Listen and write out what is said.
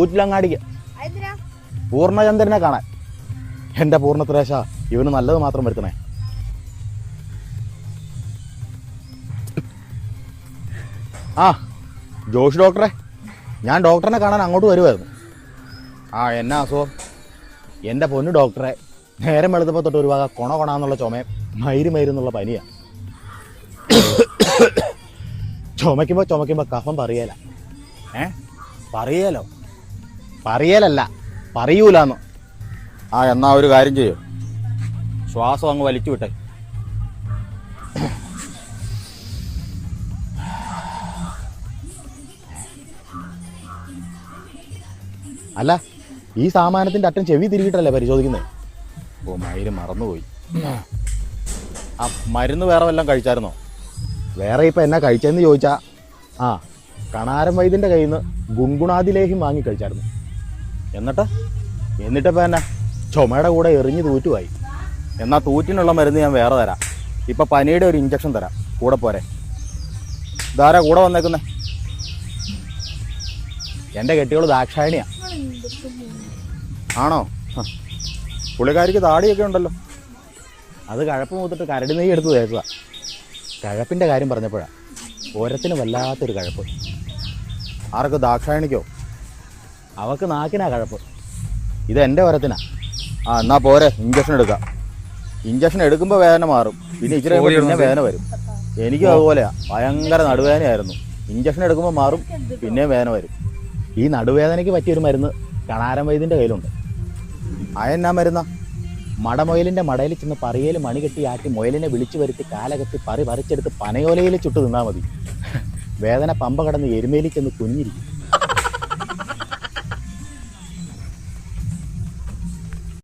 ഊറ്റിലങ്ങാടിക്ക് പൂർണ്ണചന്ദ്രനെ കാണാൻ. എൻ്റെ പൂർണ്ണത്രേശ, ഇവന് നല്ലത് മാത്രം വരുത്തണേ. ആ ജോഷി ഡോക്ടറെ, ഞാൻ ഡോക്ടറിനെ കാണാൻ അങ്ങോട്ട് വരുമായിരുന്നു. ആ എന്നാ അസുഖം? എൻ്റെ പൊന്നു ഡോക്ടറെ, നേരം വെളുത്തപ്പോൾ തൊട്ട് ഒരു വക കൊണാന്നുള്ള ചുമയും മയിരുന്നുള്ള പനിയാണ്. ചുമയ്ക്കുമ്പോൾ കഫം പറയല. പറയലല്ല പറയൂലെന്ന്. ആ എന്നാ ഒരു കാര്യം ചെയ്യും, ശ്വാസം അങ്ങ് വലിച്ചു വിട്ടെ. അല്ല, ഈ സാമാനത്തിൻ്റെ അറ്റം ചെവി തിരികിട്ടല്ലേ പരിശോധിക്കുന്നത്? ഓ മയില് മറന്നുപോയി. ആ മരുന്ന് വേറെ വല്ലതും കഴിച്ചായിരുന്നോ? വേറെ ഇപ്പം എന്നാ കഴിച്ചതെന്ന് ചോദിച്ചാൽ ആ കണാരം വൈദ്യൻ്റെ കയ്യിൽ നിന്ന് ഗുൺഗുണാതിലേഹ്യം വാങ്ങി കഴിച്ചായിരുന്നു. എന്നിട്ടിപ്പോൾ എന്നാ ചുമയുടെ കൂടെ എറിഞ്ഞ് തൂറ്റുമായി. എന്നാൽ തൂറ്റിനുള്ള മരുന്ന് ഞാൻ വേറെ തരാം. ഇപ്പം പനിയുടെ ഒരു ഇഞ്ചക്ഷൻ തരാം, കൂടെ പോരെ. ഇതാരാ കൂടെ വന്നേക്കുന്നേ? എൻ്റെ കെട്ടിയോള് ദാക്ഷായണിയാ. ആണോ? പുള്ളിക്കാരിക്ക് താടിയൊക്കെ ഉണ്ടല്ലോ. അത് കഴപ്പ് മൂത്തിട്ട് കരടി നെയ്യ് എടുത്ത് തേക്കുക. കഴപ്പിൻ്റെ കാര്യം പറഞ്ഞപ്പോഴാണ് ഓരത്തിന് വല്ലാത്തൊരു കഴപ്പ്. ആർക്ക്? ദാക്ഷായണിക്കോ? അവൾക്ക് നാക്കിനാ കഴപ്പ്. ഇത് എൻ്റെ ഓരത്തിനാ. ആ എന്നാ പോരെ, ഇഞ്ചക്ഷൻ എടുക്കാം. ഇഞ്ചക്ഷൻ എടുക്കുമ്പോൾ വേദന മാറും, പിന്നെ ഇച്ചിരി പിന്നെ വേദന വരും. എനിക്കും അതുപോലെയാ, ഭയങ്കര നടുവേദനയായിരുന്നു. ഇഞ്ചക്ഷൻ എടുക്കുമ്പോൾ മാറും, പിന്നെയും വേദന വരും. ഈ നടുവേദനയ്ക്ക് പറ്റിയൊരു മരുന്ന് കണാരം വൈദ്യൻ്റെ കയ്യിലുണ്ട്. അതെന്നാ മരുന്നാ? മടമുയലിൻ്റെ മടയിൽ ചെന്ന് പറയേൽ മണി കെട്ടിയാട്ടി മുയലിനെ വിളിച്ചു വരുത്തി കാലകത്തി പറിച്ചെടുത്ത് പനയോലയിൽ ചുട്ട് തിന്നാൽ മതി. വേദന പമ്പ കടന്ന് എരുമേലി ചെന്ന് കുഞ്ഞിരിക്കും.